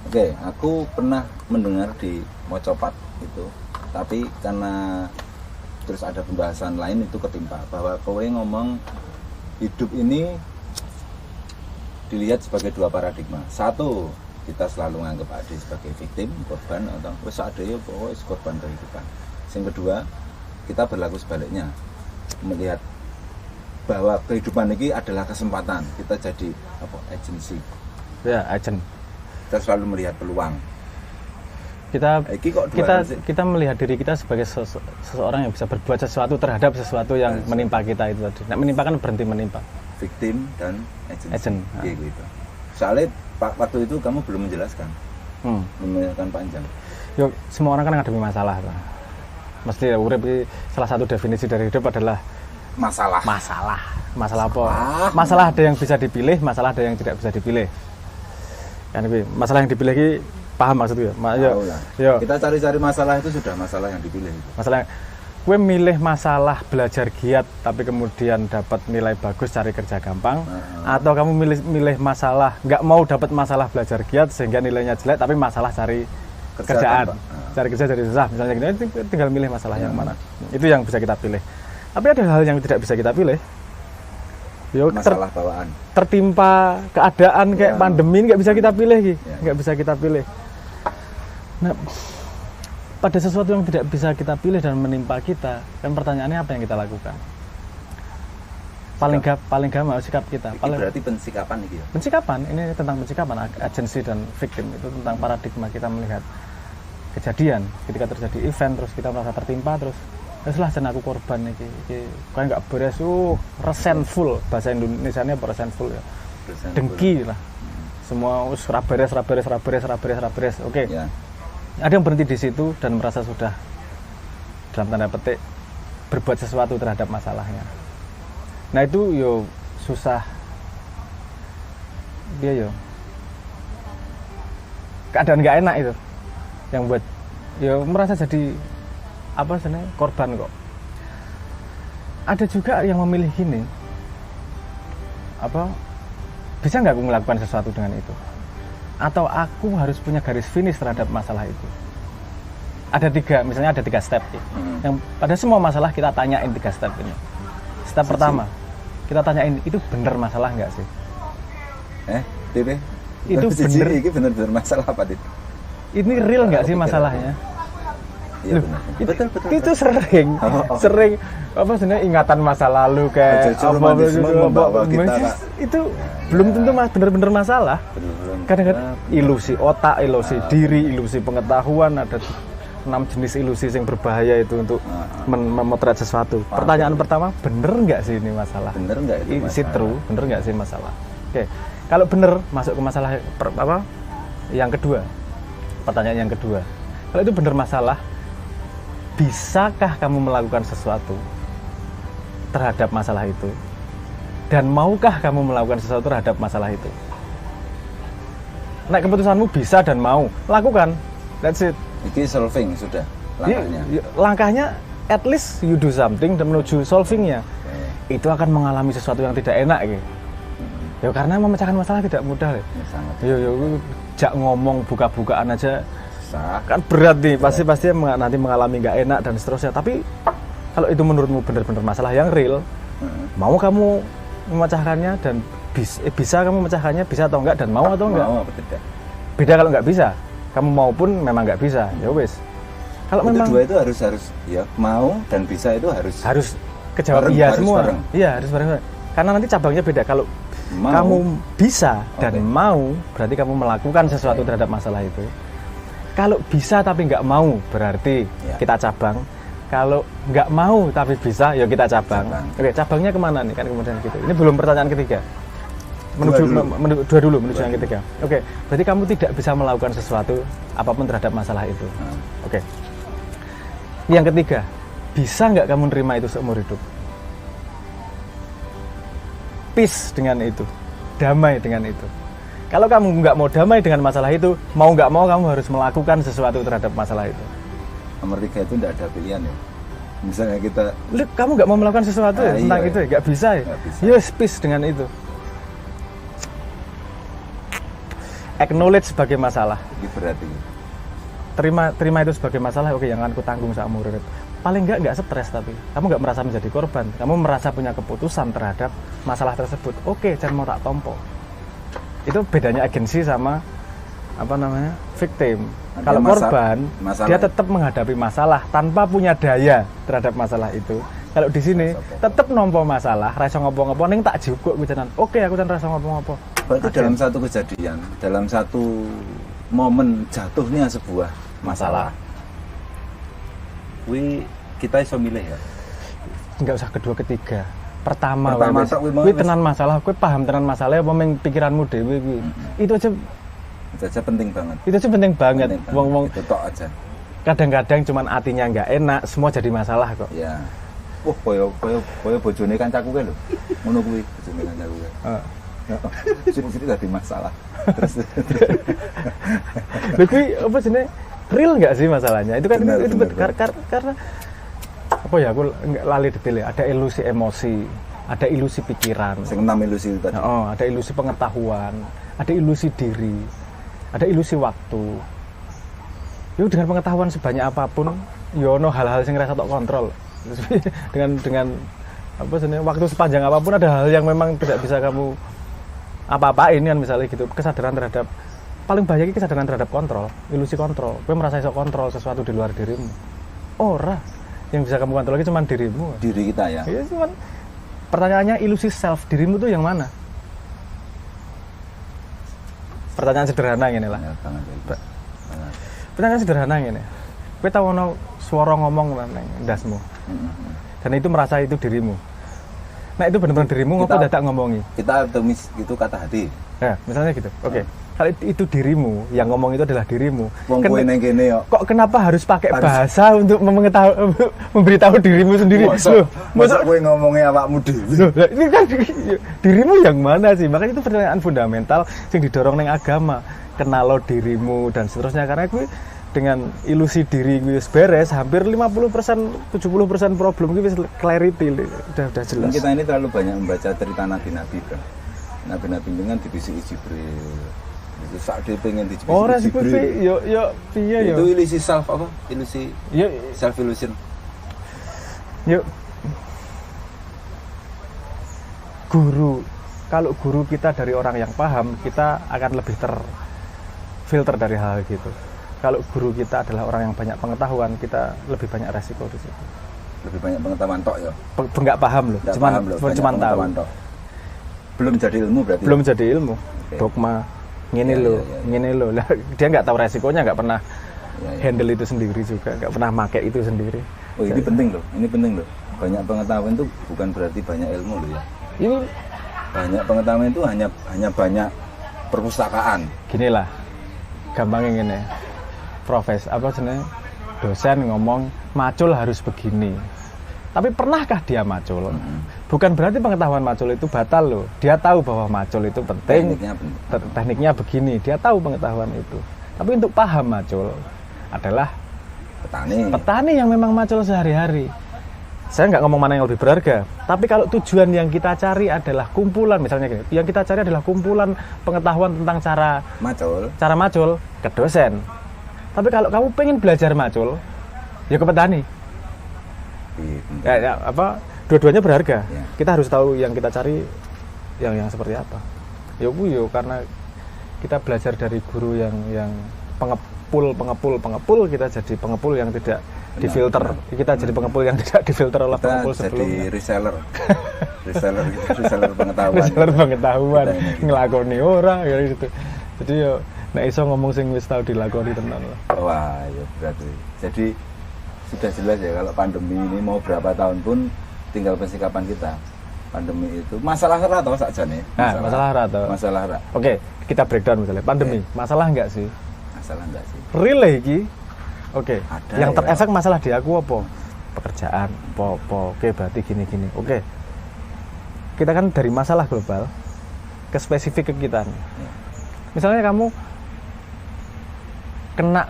Oke, aku pernah mendengar di Mocopat itu, tapi karena terus ada pembahasan lain itu ketimpa bahwa kowe ngomong hidup ini dilihat sebagai dua paradigma. Satu, kita selalu menganggap Ade sebagai victim, korban, atau wes Ade pokoknya korban kehidupan. Yang kedua, kita berlaku sebaliknya, melihat bahwa kehidupan ini adalah kesempatan. Kita jadi agency. Ya, agent. Kita selalu melihat peluang. Kita melihat diri kita sebagai seseorang yang bisa berbuat sesuatu terhadap sesuatu yang menimpa kita itu tadi. Nah, menimpa kan berhenti menimpa. Victim dan agent. Gitu. Soalnya waktu itu kamu belum menjelaskan, menjelaskan panjang. Yuk, semua orang kan menghadapi masalah. Mesti urip salah satu definisi dari hidup adalah masalah. Masalah apa? Masalah ada yang bisa dipilih, masalah ada yang tidak bisa dipilih. Kan masalah yang dipilih ini paham maksudnya? Yo. Kita cari-cari masalah itu sudah masalah yang dipilih itu. Masalah gue milih masalah belajar giat tapi kemudian dapat nilai bagus cari kerja gampang, atau kamu milih masalah nggak mau dapat masalah belajar giat sehingga nilainya jelek tapi masalah cari kerjaan, cari kerja jadi susah misalnya gini, tinggal milih masalah yang mana. Itu yang bisa kita pilih. Tapi ada hal yang tidak bisa kita pilih. Masalah bawaan. Tertimpa keadaan kayak pandemi nggak bisa kita pilih, nggak bisa kita pilih. Nah, pada sesuatu yang tidak bisa kita pilih dan menimpa kita, kan pertanyaannya apa yang kita lakukan? Paling gampang sikap kita. Berarti pensikapan gitu ya? Pensikapan, ini tentang pensikapan, agensi dan victim, itu tentang paradigma kita melihat kejadian. Ketika terjadi event, terus kita merasa tertimpa, terus lah jen aku korban nih, kayak nggak beres, resentful, bahasa Indonesianya apa resentful ya? Dengki lah. Semua raberes, oke. Ya. Ada yang berhenti di situ dan merasa sudah dalam tanda petik berbuat sesuatu terhadap masalahnya. Nah itu susah, dia keadaan nggak enak itu yang buat merasa jadi apa sebenarnya korban kok. Ada juga yang memilih gini, bisa nggak aku melakukan sesuatu dengan itu? Atau aku harus punya garis finish terhadap masalah itu. Ada tiga step yang pada semua masalah kita tanyain 3 step ini. Step pertama, kita tanyain itu benar masalah nggak sih? Itu benar masalah apa itu? Ini real nggak sih masalahnya? Iya, betul. Itu sering sebenarnya ingatan masa lalu kayak itu belum tentu benar-benar masalah. Kadang-kadang ilusi otak, ilusi diri, ilusi pengetahuan, ada 6 jenis ilusi yang berbahaya itu untuk memotret sesuatu. Pertanyaan pertama, bener nggak sih ini masalah? Bener nggak itu masalah? Is it true? Bener nggak sih masalah? Oke, kalau bener masuk ke masalah yang kedua. Pertanyaan yang kedua, kalau itu bener masalah, bisakah kamu melakukan sesuatu terhadap masalah itu? Dan maukah kamu melakukan sesuatu terhadap masalah itu? Nah, keputusanmu bisa dan mau, lakukan. That's it. Ini solving sudah langkahnya. Langkahnya at least you do something dan menuju solvingnya. Itu akan mengalami sesuatu yang tidak enak gitu. Karena memecahkan masalah tidak mudah. Jak ngomong buka-bukaan aja kan berat nih, pasti nanti mengalami nggak enak dan seterusnya. Tapi kalau itu menurutmu benar-benar masalah yang real, mau kamu memecahkannya dan bisa kamu memecahkannya, bisa atau enggak, dan mau atau enggak? Mau apa tidak? Beda kalau nggak bisa, kamu mau pun memang nggak bisa, ya wes. Kalau itu memang dua itu harus mau dan bisa itu harus kejawab iya semua. Iya harus bareng. Karena nanti cabangnya beda. Kalau kamu bisa dan mau, berarti kamu melakukan sesuatu terhadap masalah itu. Kalau bisa tapi nggak mau, berarti kita cabang. Kalau nggak mau tapi bisa, kita cabang. Oke, cabangnya kemana nih? Kan kemudian gitu. Ini belum pertanyaan ketiga. Dua dulu menuju yang ketiga. Oke, berarti kamu tidak bisa melakukan sesuatu apapun terhadap masalah itu. Oke. Yang ketiga, bisa nggak kamu nerima itu seumur hidup? Peace dengan itu, damai dengan itu. Kalau kamu nggak mau damai dengan masalah itu, mau nggak mau kamu harus melakukan sesuatu terhadap masalah itu. Nomor 3 itu tidak ada pilihan ya. Misalnya kamu nggak mau melakukan sesuatu tentang itu, nggak bisa ya. Yes, peace dengan itu. acknowledge sebagai masalah. Ini berarti Terima itu sebagai masalah, oke, yang akan ku tanggung seumur hidup. Paling nggak stres, tapi kamu nggak merasa menjadi korban, kamu merasa punya keputusan terhadap masalah tersebut. Oke, jangan mau tak tompo. Itu bedanya agensi sama victim. Kalau korban, dia tetap menghadapi masalah tanpa punya daya terhadap masalah itu. Kalau di sini tetap nompo masalah, rasa ngopo-ngopo, ning tak jukuk kucenan. Oke, aku kan rasa ngopo-ngopo. Berarti dalam satu kejadian, dalam satu momen jatuhnya sebuah masalah, kita iso milih ya. Enggak usah kedua ketiga. Pertama kuwi tenan masalah, kuwi paham tenan masalah apa meng pikiranmu dhewe kuwi. Itu aja penting banget. Itu aja penting banget. Wong itu tok aja. Kadang-kadang cuman hatinya enggak enak, semua jadi masalah kok. Iya. Koyo bojone kancaku ke lho. Ngono kuwi bojone kancaku ke. Sini tadi masalah. Terus lho kuwi apa jenenge? Real enggak sih masalahnya? Itu kan benar, itu benar. Karena apa ya, aku enggak lali detail ya. Ada ilusi emosi, ada ilusi pikiran. Sing 6 ilusi itu tadi. Ada ilusi pengetahuan, ada ilusi diri, ada ilusi waktu. Yo dengan pengetahuan sebanyak apapun, yo ono hal-hal sing rasa tok kontrol. dengan apa sebenarnya waktu sepanjang apapun ada hal yang memang tidak bisa kamu apa-apain kan, misalnya gitu. Kesadaran terhadap, paling banyak kesadaran terhadap kontrol, ilusi kontrol. Kowe merasa iso kontrol sesuatu di luar dirimu. Ora, yang bisa kamu kontrol cuma dirimu. Diri kita ya. Iya, cuman pertanyaannya ilusi self dirimu tuh yang mana? Pertanyaan sederhana gini lah. Pertanyaan sederhana gini. Kowe tau ono swara ngomong nang ndasmu. Dan itu merasa itu dirimu. Nah, itu benar-benar dirimu, ngapa dadak ngomongi? Kita optimis, itu kata hati. Ya, misalnya gitu. Oke. Kalau itu dirimu, yang ngomong itu adalah dirimu. Wong kowe nang kene yo. Kok kenapa harus pakai bahasa untuk memberitahu dirimu sendiri? Masa kowe ngomongnya awakmu dhewe. Ini kan dirimu yang mana sih? Makanya itu pertanyaan fundamental yang didorong neng agama. Kenalo dirimu dan seterusnya, karena gue dengan ilusi diri gue beres, hampir 50%, 70% problem gue clarity, udah jelas. Kita ini terlalu banyak membaca cerita nabi-nabi kan. Nabi-nabi dengan dibisiki Jibril. Itu saat dia pengen dibisiki Jibril. Yo piye yo. Itu ilusi self apa? Ilusi self illusion. Yuk. Guru, kalau guru kita dari orang yang paham, kita akan lebih terfilter dari hal gitu. Kalau guru kita adalah orang yang banyak pengetahuan, kita lebih banyak resiko di situ. Lebih banyak pengetahuan tok ya. Enggak paham loh, cuman tahu. Belum jadi ilmu berarti. Belum jadi ilmu. Okay. Dogma ngene lo. Lah dia enggak tahu resikonya, enggak pernah handle itu sendiri juga, enggak pernah make itu sendiri. Oh, ini penting loh. Ini penting loh. Banyak pengetahuan itu bukan berarti banyak ilmu loh ya. Ini banyak pengetahuan itu hanya banyak perpustakaan. Gini lah. Gampangnya gini. Dosen ngomong macul harus begini. Tapi pernahkah dia macul? Bukan berarti pengetahuan macul itu batal loh. Dia tahu bahwa macul itu penting. Tekniknya begini. Dia tahu pengetahuan itu. Tapi untuk paham macul adalah petani yang memang macul sehari-hari. Saya nggak ngomong mana yang lebih berharga. Tapi kalau tujuan yang kita cari adalah kumpulan, misalnya gini, yang kita cari adalah kumpulan pengetahuan tentang cara macul ke dosen. Tapi kalau kamu pengen belajar macul, ya ke petani. Dua-duanya berharga. Ya. Kita harus tahu yang kita cari yang seperti apa. Karena kita belajar dari guru yang pengepul, kita jadi pengepul yang tidak difilter. Kita jadi pengepul yang tidak difilter oleh pengepul sebelumnya. Jadi reseller pengetahuan. Reseller pengetahuan, ngelakoni orang gitu. Jadi nek iso ngomong sing wis tau dilakoni tenan lah. Wah, ya berarti. Jadi sudah jelas ya kalau pandemi ini mau berapa tahun pun tinggal persikapan kita. Pandemi itu masalah rata saja nih. Masalah rata. Oke, kita breakdown misalnya. Pandemi, masalah enggak sih? Masalah enggak sih? Real lagi. Oke. Yang terefek masalah di aku apa? Pekerjaan, apa. Oke, berarti gini. Oke. Kita kan dari masalah global ke spesifik ke kita. Misalnya kamu kena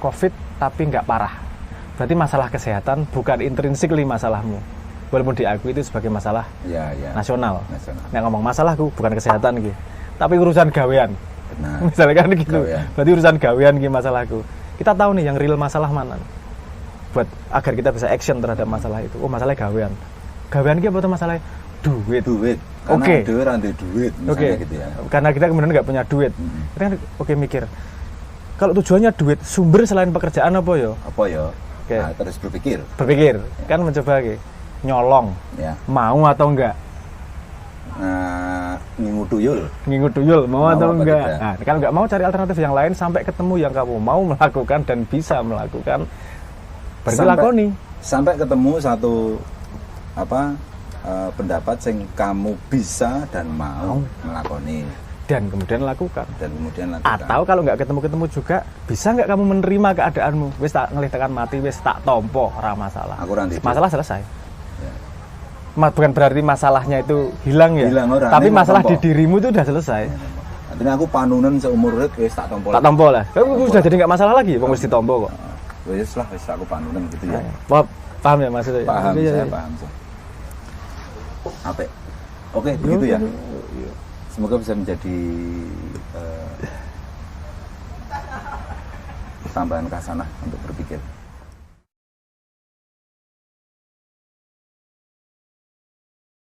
COVID tapi nggak parah, berarti masalah kesehatan bukan intrinsically masalahmu, walaupun diakui itu sebagai masalah nasional. Nah, ngomong masalahku bukan kesehatan gitu. tapi urusan gawean. Benar. Misalnya kan gitu. Gawean. Berarti urusan gawean ki masalahku. Kita tahu nih yang real masalah mana. Buat agar kita bisa action terhadap masalah itu. Oh, masalahnya gawean. Gawean ki apa tuh masalahnya? Duit. Karena dhewe ra ndek duit misalnya gitu ya. Karena kita kemudian nggak punya duit. Kita kan mikir. Kalau tujuannya duit, sumber selain pekerjaan apa ya? Apa ya? Oke. Nah, terus berpikir. Kan mencoba nyolong. Ya. Mau atau enggak? Ngingu tuyul Mau atau enggak? tidak? Nah, kalau nggak mau cari alternatif yang lain sampai ketemu yang kamu mau melakukan dan bisa melakukan. Berarti lakoni. Sampai ketemu satu pendapat yang kamu bisa dan mau melakoni dan kemudian lakukan. Atau kalau nggak ketemu juga, bisa nggak kamu menerima keadaanmu? Wis tak ngelih tekan mati, wis tak tompo, ora masalah. Masalah selesai. Ya. Bukan berarti masalahnya itu hilang ya. Tapi masalah di dirimu itu udah selesai. Artinya aku panunan seumur hidup wis tak tompo. Tak tompo lah. Kamu sudah jadi nggak masalah lagi, wong wis ditompo kok. Wis lah, wis aku panunan gitu ya. Paham ya maksudnya? Paham, saya paham. Oke, begitu ya. Semoga bisa menjadi tambahan kasanah untuk berpikir.